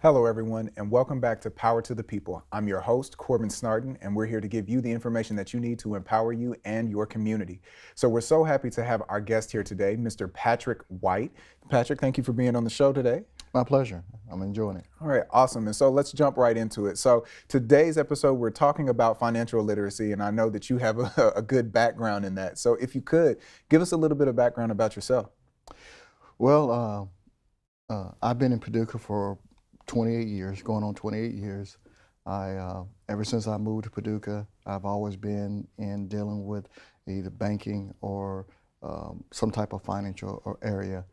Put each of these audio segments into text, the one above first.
Hello, everyone, and welcome back to Power to the People. I'm your host, Corbin Snardon, and we're here to give you the information that you need to empower you and your community. So we're so happy to have our guest here today, Mr. Patrick White. Patrick, thank you for being on the show today. My pleasure. I'm enjoying it. All right, awesome. And so let's jump right into it. So today's episode, we're talking about financial literacy, and I know that you have a good background in that. So if you could, give us a little bit of background about yourself. Well, I've been in Paducah for 28 years, going on 28 years. Ever since I moved to Paducah, I've always been in dealing with either banking or some type of financial area.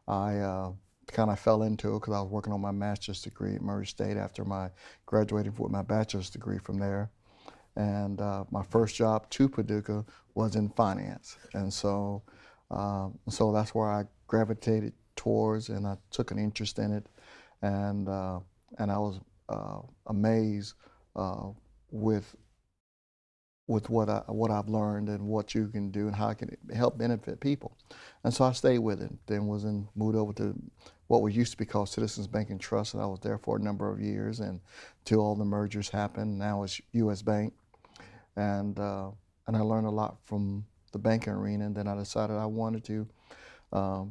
I kind of fell into it because I was working on my master's degree at Murray State after my graduating with my bachelor's degree from there. And my first job to Paducah was in finance. And so that's where I gravitated towards, and I took an interest in it. And I was amazed with what I've learned and what you can do and how it can help benefit people. And so I stayed with it. Then moved over to what was used to be called Citizens Bank and Trust, and I was there for a number of years until all the mergers happened. Now it's U.S. Bank, and I learned a lot from the banking arena. And then I decided I wanted to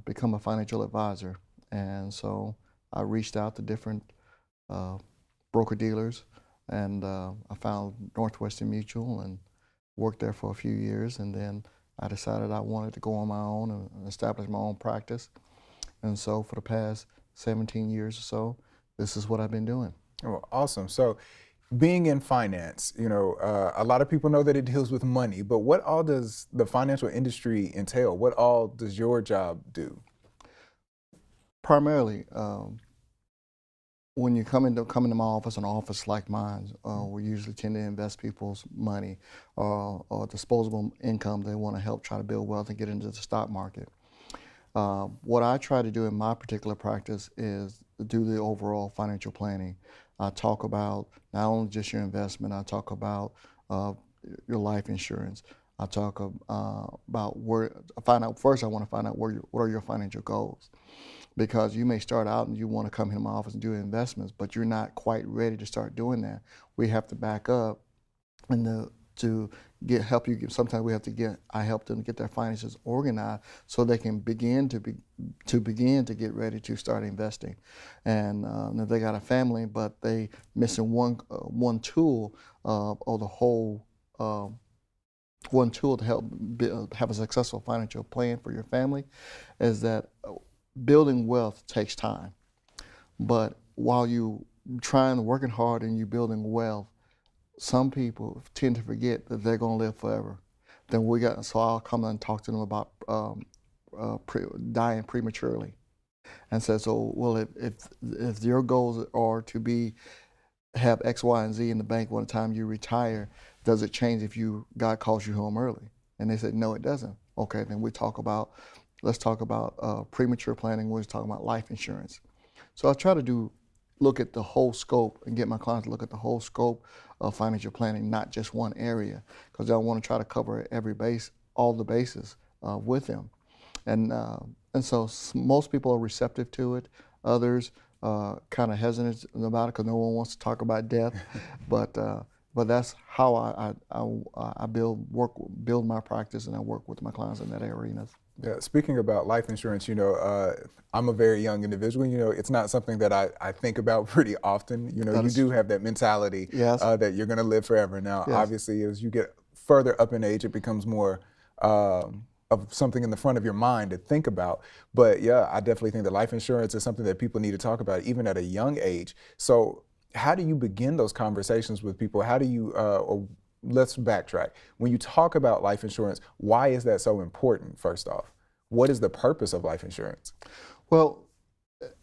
become a financial advisor, and so I reached out to different broker-dealers, and I found Northwestern Mutual and worked there for a few years, and then I decided I wanted to go on my own and establish my own practice. And so for the past 17 years or so, this is what I've been doing. Oh, awesome. So being in finance, a lot of people know that it deals with money, but what all does the financial industry entail? What all does your job do? Primarily, when you come into my office, an office like mine, we usually tend to invest people's money or disposable income. They want to help try to build wealth and get into the stock market. What I try to do in my particular practice is do the overall financial planning. I talk about not only just your investment, I talk about your life insurance. I talk about first I want to find out what are your financial goals. Because you may start out and you want to come into my office and do investments, but you're not quite ready to start doing that. We have to back up and help you. Sometimes I help them get their finances organized so they can begin to get ready to start investing. And if they got a family, but they missing one tool or the whole. One tool to help have a successful financial plan for your family is that building wealth takes time. But while you trying, working hard, and you building wealth, some people tend to forget that they're going to live forever. So I'll come and talk to them about dying prematurely, and say, so well, if your goals are to have X, Y, and Z in the bank by the time you retire, does it change if God calls you home early? And they said, no, it doesn't. Okay, then let's talk about premature planning. We're talking about life insurance. So I try to look at the whole scope and get my clients to look at the whole scope of financial planning, not just one area, because I want to try to cover all the bases with them. And so most people are receptive to it. Others kind of hesitant about it because no one wants to talk about death. But that's how I build my practice, and I work with my clients in that arena. Yeah, speaking about life insurance, I'm a very young individual. It's not something that I think about pretty often. You do have that mentality that you're going to live forever. Now, obviously, as you get further up in age, it becomes more of something in the front of your mind to think about. But yeah, I definitely think that life insurance is something that people need to talk about even at a young age. So how do you begin those conversations with people? How do you, or let's backtrack. When you talk about life insurance, why is that so important, first off? What is the purpose of life insurance? Well,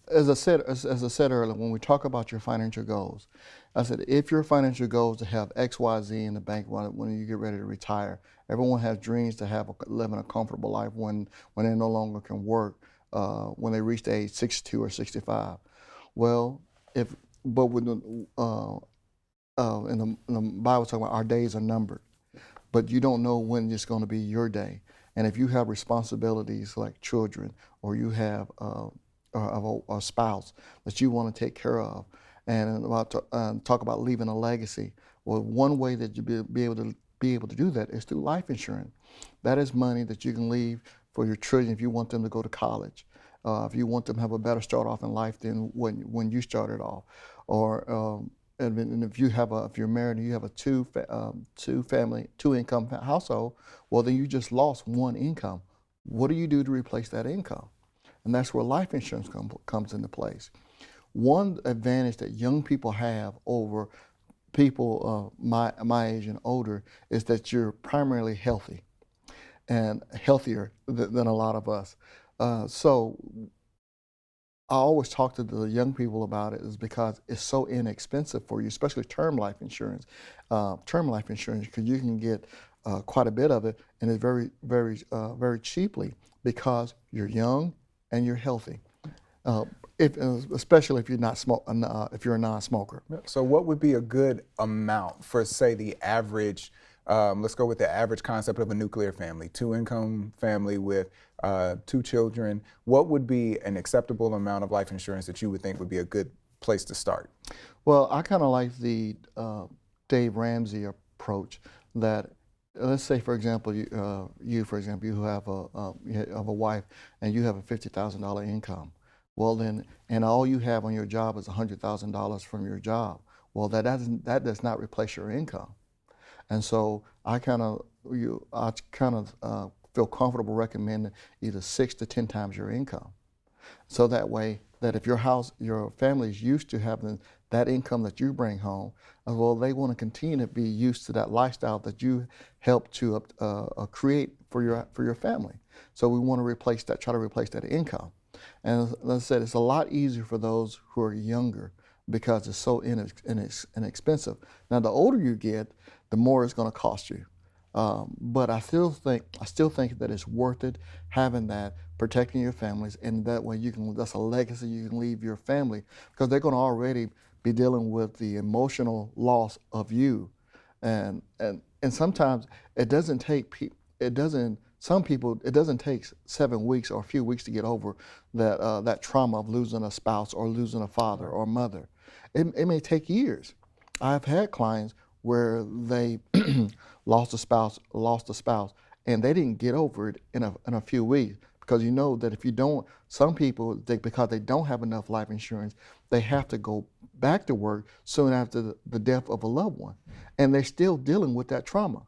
as I said earlier, when we talk about your financial goals, I said if your financial goal is to have X, Y, Z in the bank when you get ready to retire, everyone has dreams to live in a comfortable life when they no longer can work when they reach the age 62 or 65. Well, in the Bible talking about our days are numbered, but you don't know when it's going to be your day. And if you have responsibilities like children, or you have a spouse that you want to take care of, and about talk about leaving a legacy. Well, one way that you be able to do that is through life insurance. That is money that you can leave for your children if you want them to go to college, if you want them to have a better start off in life than when you started off, or and if you're married and you have a two income household, well then you just lost one income. What do you do to replace that income? And that's where life insurance comes into place. One advantage that young people have over people my age and older is that you're primarily healthy and healthier than a lot of us. So I always talk to the young people about it is because it's so inexpensive for you, especially term life insurance. Because you can get quite a bit of it, and it's very cheaply because you're young and you're healthy. Especially if you're not if you're a non-smoker. So what would be a good amount for, say, the average? Let's go with the average concept of a nuclear family, 2-income family with 2 children. What would be an acceptable amount of life insurance that you would think would be a good place to start? Well, I kind of like the Dave Ramsey approach that, let's say, for example, you who have a wife and you have a $50,000 income. Well then, and all you have on your job is $100,000 from your job. Well, that does not replace your income. And so I kind of feel comfortable recommending either 6 to 10 times your income. So that way, that if your family is used to having that income that you bring home, well, they want to continue to be used to that lifestyle that you help to create for your family. So we want to try to replace that income. And as I said, it's a lot easier for those who are younger because it's so inexpensive. Now, the older you get, the more it's going to cost you. But I still think that it's worth it, having that, protecting your families, and that way that's a legacy you can leave your family, because they're going to already be dealing with the emotional loss of you, and sometimes some people it doesn't take 7 weeks or a few weeks to get over that trauma of losing a spouse or losing a father or mother. It may take years. I've had clients where they lost a spouse, and they didn't get over it in a few weeks, because you know that if you don't, some people, because they don't have enough life insurance, they have to go back to work soon after the death of a loved one, and they're still dealing with that trauma.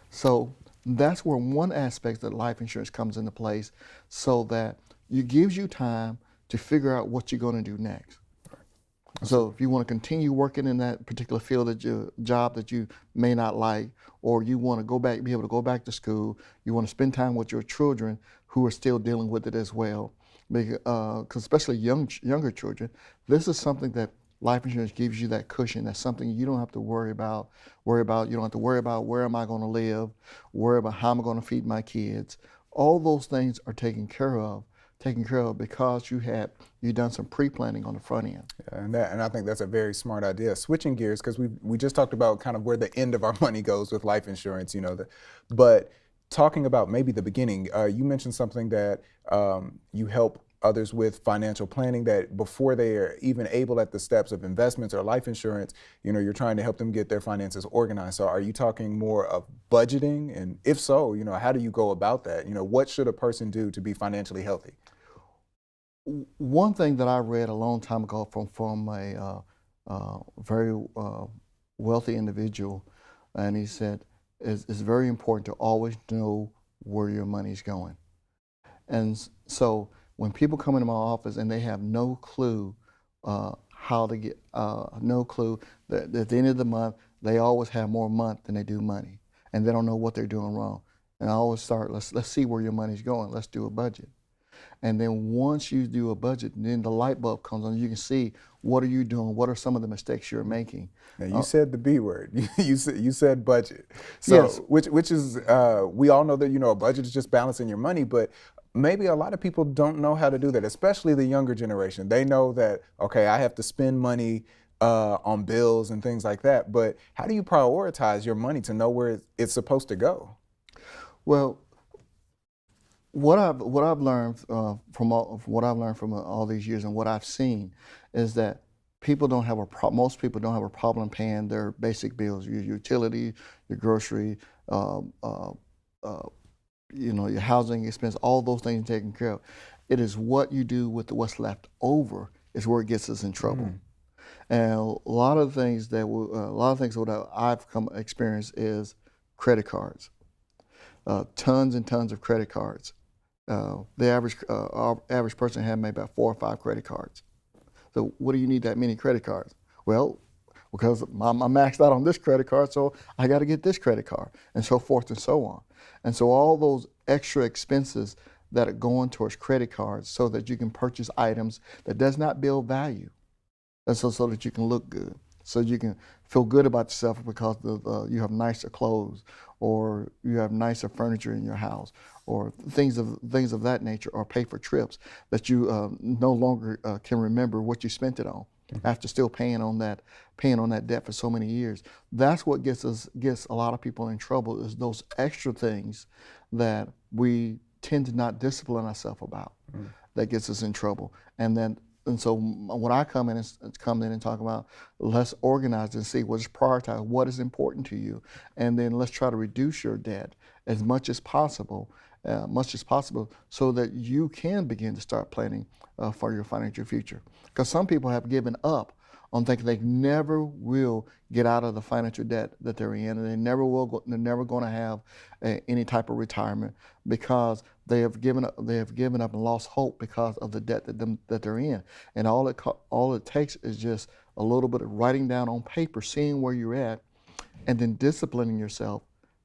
So that's where one aspect that life insurance comes into place, so that it gives you time to figure out what you're going to do next. So if you want to continue working in that particular field of your job that you may not like, or you want to be able to go back to school, you want to spend time with your children who are still dealing with it as well, because especially younger children, this is something that life insurance gives you, that cushion. That's something you don't have to worry about. You don't have to worry about where am I going to live, worry about how am I going to feed my kids. All those things are taken care of because you've done some pre-planning on the front end. Yeah, and I think that's a very smart idea. Switching gears, because we just talked about kind of where the end of our money goes with life insurance, but talking about maybe the beginning, you mentioned something that you help others with financial planning, that before they are even able at the steps of investments or life insurance, you're trying to help them get their finances organized. So are you talking more of budgeting? And if so, how do you go about that? What should a person do to be financially healthy? One thing that I read a long time ago from a very wealthy individual, and he said, it's very important to always know where your money's going. And so when people come into my office and they have no clue how to get, no clue that at the end of the month, they always have more month than they do money, and they don't know what they're doing wrong. And I always start, let's see where your money's going. Let's do a budget. And then once you do a budget, then the light bulb comes on. You can see, what are you doing? What are some of the mistakes you're making? Now you said the B word. You said budget. So yes. which is we all know that a budget is just balancing your money, but maybe a lot of people don't know how to do that, especially the younger generation. They know that, okay, I have to spend money on bills and things like that, but how do you prioritize your money to know where it's supposed to go? Well, what I've learned from all these years, and what I've seen, is that most people don't have a problem paying their basic bills, your utility, your grocery, um, uh, uh, your housing expense, all those things taken care of. It is what you do with what's left over is where it gets us in trouble. And a lot of things that I've come experience is credit cards, tons and tons of credit cards. Our average person had maybe about 4 or 5 credit cards. So what do you need that many credit cards? Well, because I'm maxed out on this credit card, so I got to get this credit card, and so forth and so on. And so all those extra expenses that are going towards credit cards so that you can purchase items that does not build value, and so that you can look good, so you can feel good about yourself because you have nicer clothes, or you have nicer furniture in your house, or things of that nature, or pay for trips that you no longer can remember what you spent it on after still paying on that debt for so many years. That's what gets a lot of people in trouble, is those extra things that we tend to not discipline ourselves about. That gets us in trouble. And so when I come in and talk about, let's organize and see what's prioritized, what is important to you, and then let's try to reduce your debt as much as possible, so that you can begin to start planning for your financial future. Because some people have given up on thinking they never will get out of the financial debt that they're in, and they're never going to have any type of retirement, because they have given up and lost hope because of the debt that they're in. And all it takes is just a little bit of writing down on paper, seeing where you're at, and then disciplining yourself.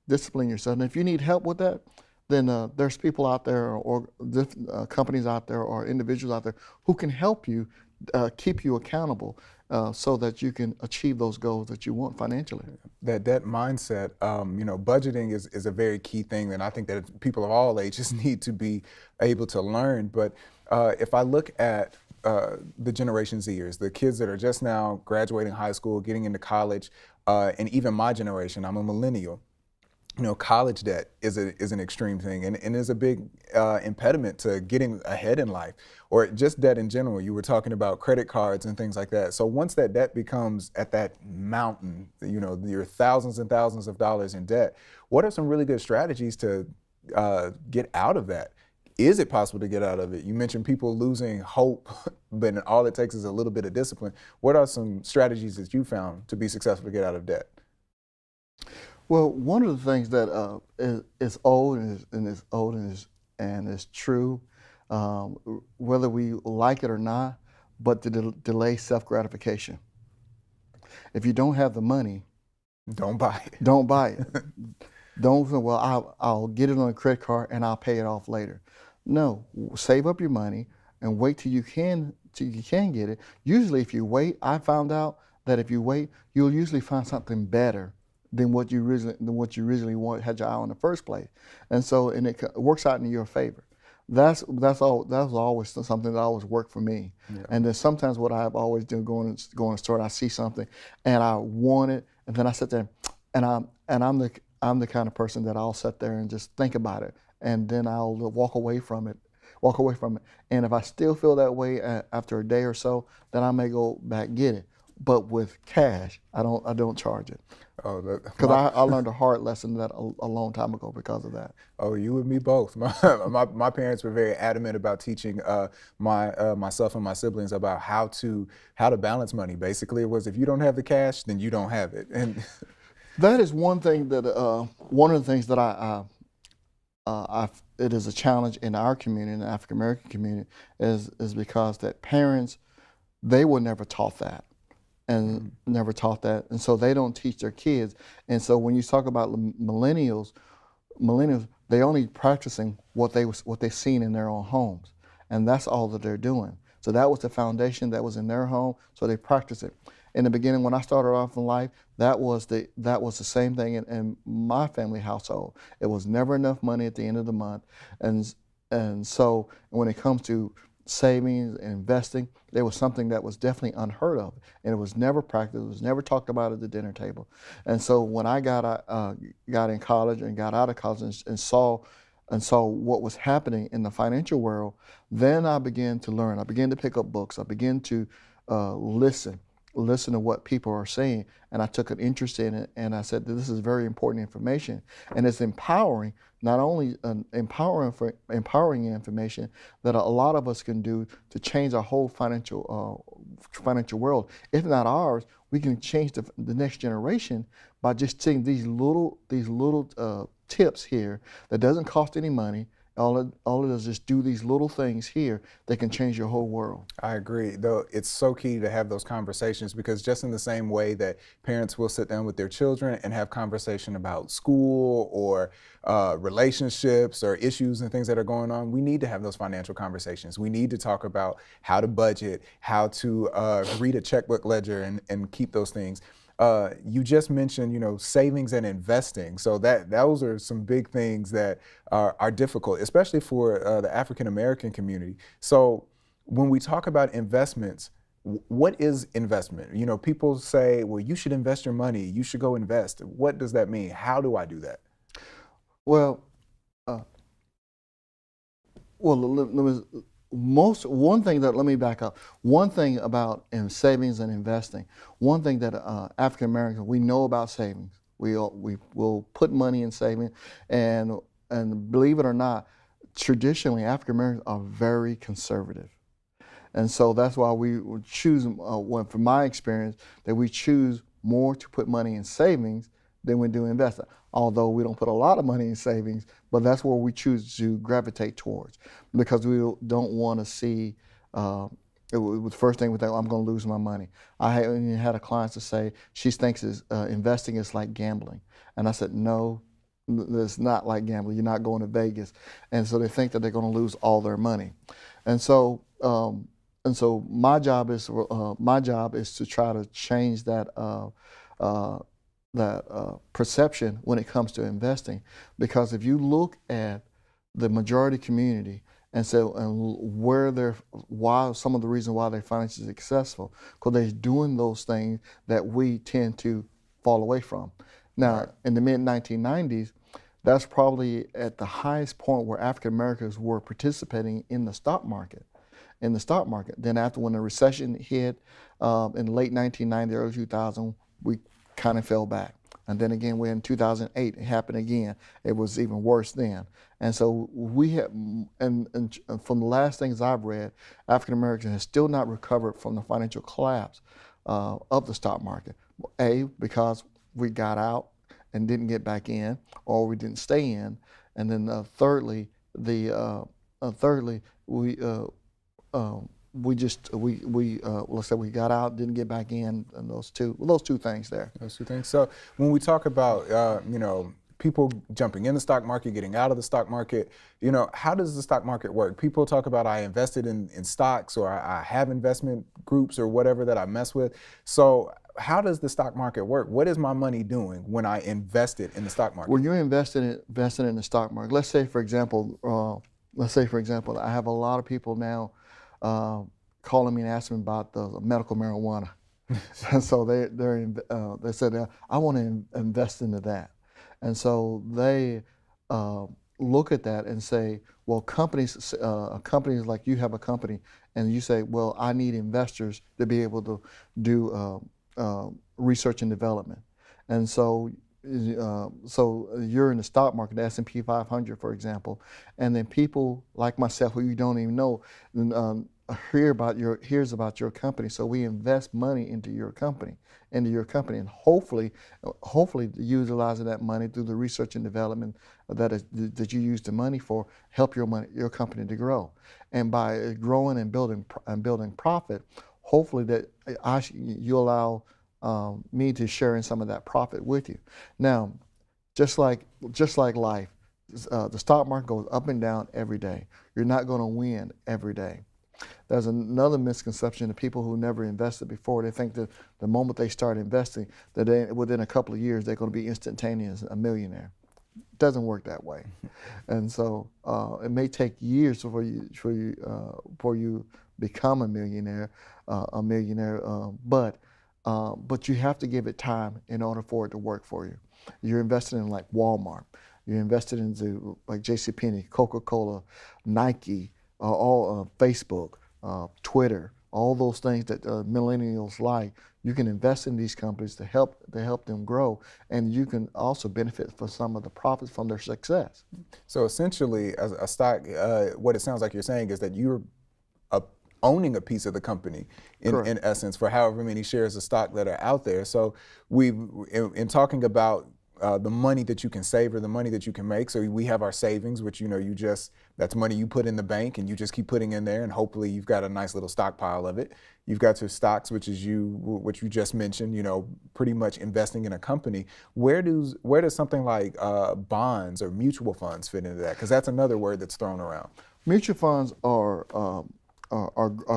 And if you need help with that, then there's people out there, or companies out there, or individuals out there who can help you, keep you accountable, so that you can achieve those goals that you want financially. That mindset, budgeting is a very key thing, and I think that people of all ages need to be able to learn. But if I look at the Generation Zers, the kids that are just now graduating high school, getting into college, and even my generation, I'm a millennial. College debt is an extreme thing, and is a big impediment to getting ahead in life, or just debt in general. You were talking about credit cards and things like that. So once that debt becomes at that mountain, you're thousands and thousands of dollars in debt, what are some really good strategies to get out of that? Is it possible to get out of it? You mentioned people losing hope, but all it takes is a little bit of discipline. What are some strategies that you found to be successful to get out of debt? Well, one of the things that is old and is true, whether we like it or not, but to delay self-gratification. If you don't have the money, don't buy it. Don't buy it. Don't say, well, I'll get it on a credit card and I'll pay it off later. No, save up your money and wait till you can get it. Usually, if you wait, I found out that if you wait, you'll usually find something better than what you originally had your eye on in the first place, and it works out in your favor. That's always something that always worked for me. Yeah. And then sometimes what I've always done, going to the store, and I see something and I want it, and then I sit there, and I'm the kind of person that I'll sit there and just think about it, and then I'll walk away from it. And if I still feel that way after a day or so, then I may go back get it. But with cash, I don't charge it. Because I learned a hard lesson that a long time ago because of that. Oh, you and me both. My parents were very adamant about teaching myself and my siblings about how to balance money. Basically, it was, if you don't have the cash, then you don't have it. And that is one thing that one of the things that it is a challenge in our community, in the African American community, is because that parents, they were never taught that. And so they don't teach their kids. And so when you talk about millennials, they only practicing what they've seen in their own homes, and that's all that they're doing. So that was the foundation that was in their home, so they practice it. In the beginning, when I started off in life, that was the same thing in my family household. It was never enough money at the end of the month, and so when it comes to savings and investing, there was something that was definitely unheard of, and it was never practiced. It was never talked about at the dinner table. And so when I got in college and got out of college and saw what was happening in the financial world, then I began to learn. I began to pick up books. I began to listen to what people are saying, and I took an interest in it, and I said that this is very important information, and it's empowering, not only empowering information that a lot of us can do to change our whole financial world. If not ours, we can change the next generation by just taking these little tips here that doesn't cost any money. All it does is just do these little things here that can change your whole world. I agree. Though it's so key to have those conversations, because just in the same way that parents will sit down with their children and have conversation about school or relationships or issues and things that are going on, we need to have those financial conversations. We need to talk about how to budget, how to read a checkbook ledger and keep those things. You just mentioned, savings and investing. So those are some big things that are difficult, especially for the African American community. So when we talk about investments, what is investment? People say, well, you should invest your money. You should go invest. What does that mean? How do I do that? Well, let me back up. One thing about savings and investing, one thing that African Americans, we know about savings. We will put money in savings, and believe it or not, traditionally African Americans are very conservative. And so that's why we choose, from my experience, that we choose more to put money in savings than we do investing. Although we don't put a lot of money in savings, but that's where we choose to gravitate towards, because we don't want to see, the first thing we think, I'm going to lose my money. I had a client to say she thinks investing is like gambling. And I said, no, it's not like gambling. You're not going to Vegas. And so they think that they're going to lose all their money. And so my job is to try to change that perception when it comes to investing, because if you look at the majority community and say why some of the reasons why they're financially successful, because they're doing those things that we tend to fall away from. Now, right. In the mid-1990s, that's probably at the highest point where African Americans were participating in the stock market. Then after, when the recession hit in the late 1990s, early 2000, we kind of fell back. And then again, in 2008, it happened again. It was even worse then. And so we have, and from the last things I've read, African Americans have still not recovered from the financial collapse of the stock market. Because we got out and didn't get back in, or we didn't stay in. And then thirdly, we let's say we got out, didn't get back in, and those two things there. Those two things. So when we talk about people jumping in the stock market, getting out of the stock market, how does the stock market work? People talk about, I invested in stocks, or I have investment groups or whatever that I mess with. So how does the stock market work? What is my money doing when I invested in the stock market? When you're invested in the stock market, let's say for example, I have a lot of people now calling me and asking me about the medical marijuana. And so they said, I want to invest into that. And so they look at that and say, well, companies like, you have a company, and you say, well, I need investors to be able to do research and development. And so you're in the stock market, the S&P 500, for example, and then people like myself, who you don't even know, hears about your company. So we invest money into your company, and hopefully utilizing that money through the research and development that you use the money for, help your company to grow. And by growing and building profit, hopefully that you allow me to share in some of that profit with you. Now, just like life, the stock market goes up and down every day. You're not going to win every day. There's another misconception of people who never invested before. They think that the moment they start investing, that within a couple of years they're going to be instantaneous a millionaire. It doesn't work that way. And so it may take years before you become a millionaire, but you have to give it time in order for it to work for you. You're invested in like Walmart. You're invested into like JCPenney, Coca-Cola, Nike, Facebook, Twitter, all those things that millennials like. You can invest in these companies to help them grow, and you can also benefit for some of the profits from their success. So essentially, as a stock, what it sounds like you're saying is that you're owning a piece of the company in essence for however many shares of stock that are out there. So in talking about the money that you can save or the money that you can make. So we have our savings, which that's money you put in the bank and you just keep putting in there, and hopefully you've got a nice little stockpile of it. You've got your stocks, which you just mentioned, pretty much investing in a company. Where does something like bonds or mutual funds fit into that? Because that's another word that's thrown around. Mutual funds are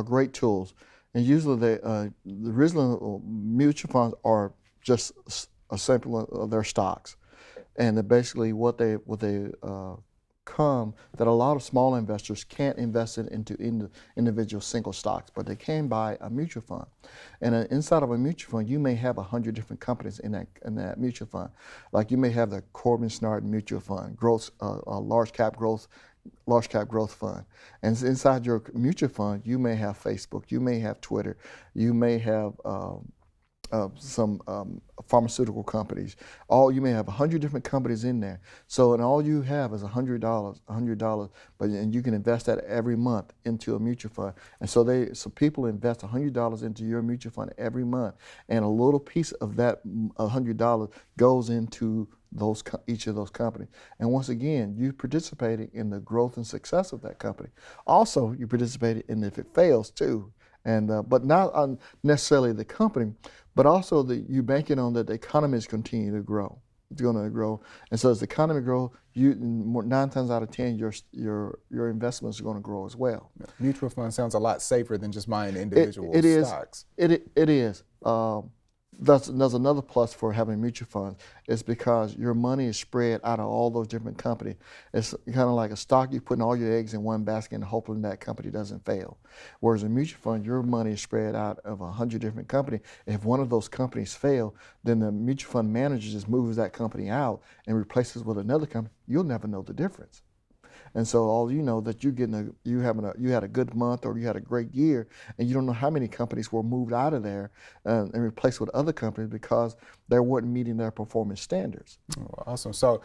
great tools, and usually the original mutual funds are just a sample of their stocks, and basically what they come that a lot of small investors can't invest into individual single stocks, but they can buy a mutual fund, and inside of a mutual fund you may have 100 different companies in that mutual fund. Like you may have the Corbin Snardon mutual fund, large cap growth fund, and inside your mutual fund you may have Facebook, you may have Twitter, you may have some pharmaceutical companies. You may have 100 different companies in there. So, and all you have is $100, and you can invest that every month into a mutual fund. And so people invest $100 into your mutual fund every month, and a little piece of that $100 goes into each of those companies. And once again, you participating in the growth and success of that company. Also, you participated in if it fails too. And but not on necessarily the company, but also you banking on that the economy is continue to grow. It's going to grow, and so as the economy grows, 9 times out of 10, your investments are going to grow as well. Mutual fund sounds a lot safer than just buying individual stocks. It is. There's another plus for having mutual funds. It's because your money is spread out of all those different companies. It's kind of like a stock. You're putting all your eggs in one basket and hoping that company doesn't fail. Whereas a mutual fund, your money is spread out of 100 different companies. If one of those companies fail, then the mutual fund manager just moves that company out and replaces with another company. You'll never know the difference. And so all you know that you had a good month or you had a great year, and you don't know how many companies were moved out of there and replaced with other companies because they weren't meeting their performance standards. Oh, awesome. So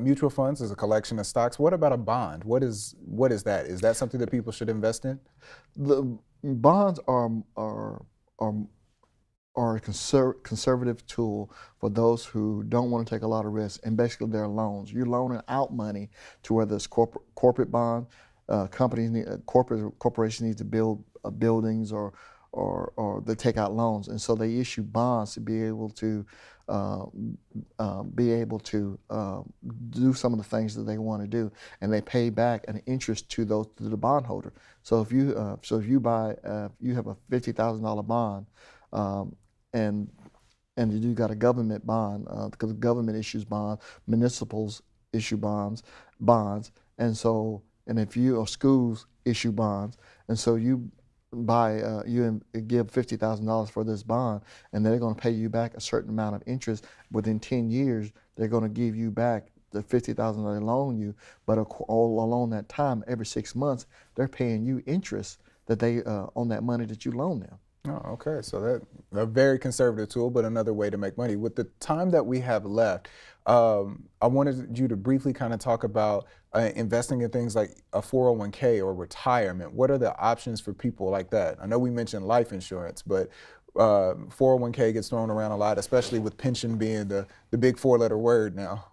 mutual funds is a collection of stocks. What about a bond? What is that? Is that something that people should invest in? The bonds are a conservative tool for those who don't want to take a lot of risk, and basically they're loans. You're loaning out money to whether it's corporate bond, corporations need to build buildings or they take out loans, and so they issue bonds to be able to do some of the things that they want to do, and they pay back an interest to the bondholder. So if you you have a $50,000 bond. And you got a government bond because the government issues bonds, municipals issue bonds, and if you or schools issue bonds, and so you give $50,000 for this bond, and they're going to pay you back a certain amount of interest. Within 10 years, they're going to give you back the $50,000 they loan you, but all along that time, every 6 months, they're paying you interest that they on that money that you loan them. Oh, okay. So that's a very conservative tool, but another way to make money. With the time that we have left, I wanted you to briefly kind of talk about investing in things like a 401k or retirement. What are the options for people like that? I know we mentioned life insurance, but 401k gets thrown around a lot, especially with pension being the big 4-letter word now.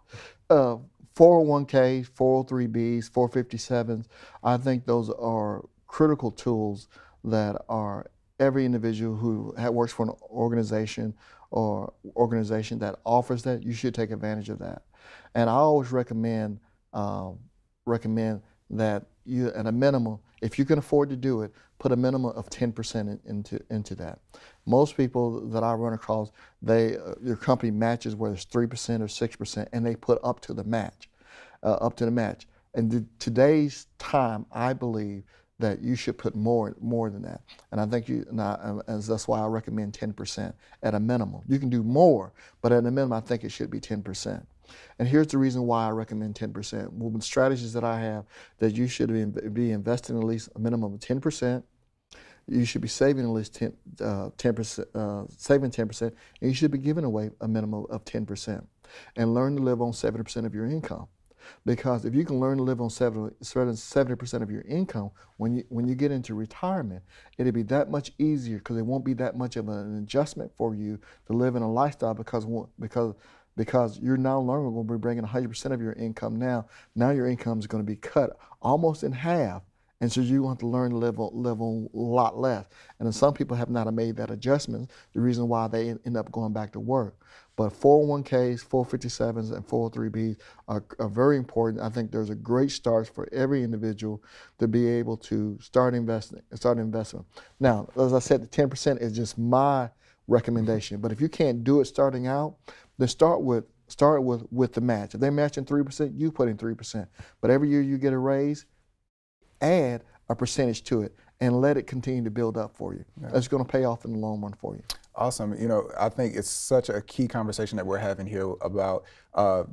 401k, 403bs, 457s, I think those are critical tools that are every individual who works for an organization that offers that, you should take advantage of that. And I always recommend that you, at a minimum, if you can afford to do it, put a minimum of 10% into that. Most people that I run across, your company matches whether it's 3% or 6%, and they put up to the match. And today's time, I believe that you should put more than that. And I think that's why I recommend 10% at a minimum. You can do more, but at a minimum, I think it should be 10%. And here's the reason why I recommend 10%. Well, the strategies that I have, that you should be investing at least a minimum of 10%. you should be saving at least 10%, saving 10%, and you should be giving away a minimum of 10%. And learn to live on 70% of your income. Because if you can learn to live on 70% of your income, when you get into retirement, it'll be that much easier because it won't be that much of an adjustment for you to live in a lifestyle because you're now learning going to be bringing 100% of your income now. Now your income is going to be cut almost in half. And so you want to learn to live on a lot less. And then some people have not made that adjustment, the reason why they end up going back to work. But 401ks, 457s, and 403bs are very important. I think there's a great start for every individual to be able to start investment. Now, as I said, the 10% is just my recommendation. But if you can't do it starting out, then start with the match. If they're matching 3%, you put in 3%. But every year you get a raise, add a percentage to it and let it continue to build up for you. Yeah. That's going to pay off in the long run for you. Awesome. You know, I think it's such a key conversation that we're having here about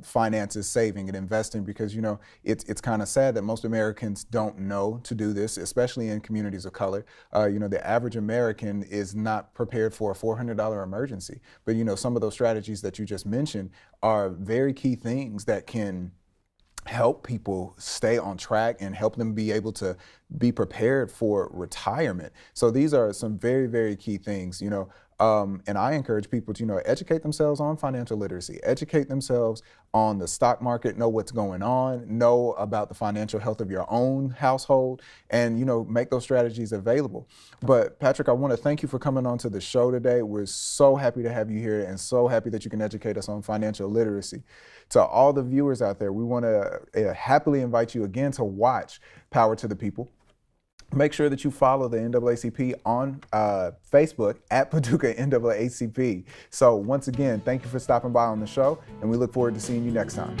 finances, saving, and investing, because, you know, it's kind of sad that most Americans don't know to do this, especially in communities of color. You know, the average American is not prepared for a $400 emergency. But, you know, some of those strategies that you just mentioned are very key things that can help people stay on track and help them be able to be prepared for retirement. So these are some very, very key things, you know. And I encourage people to, you know, educate themselves on financial literacy, educate themselves on the stock market, know what's going on, know about the financial health of your own household, and, you know, make those strategies available. But Patrick, I want to thank you for coming on to the show today. We're so happy to have you here and so happy that you can educate us on financial literacy. To all the viewers out there, we want to happily invite you again to watch Power to the People. Make sure that you follow the NAACP on Facebook at Paducah-McCracken. So once again, thank you for stopping by on the show, and we look forward to seeing you next time.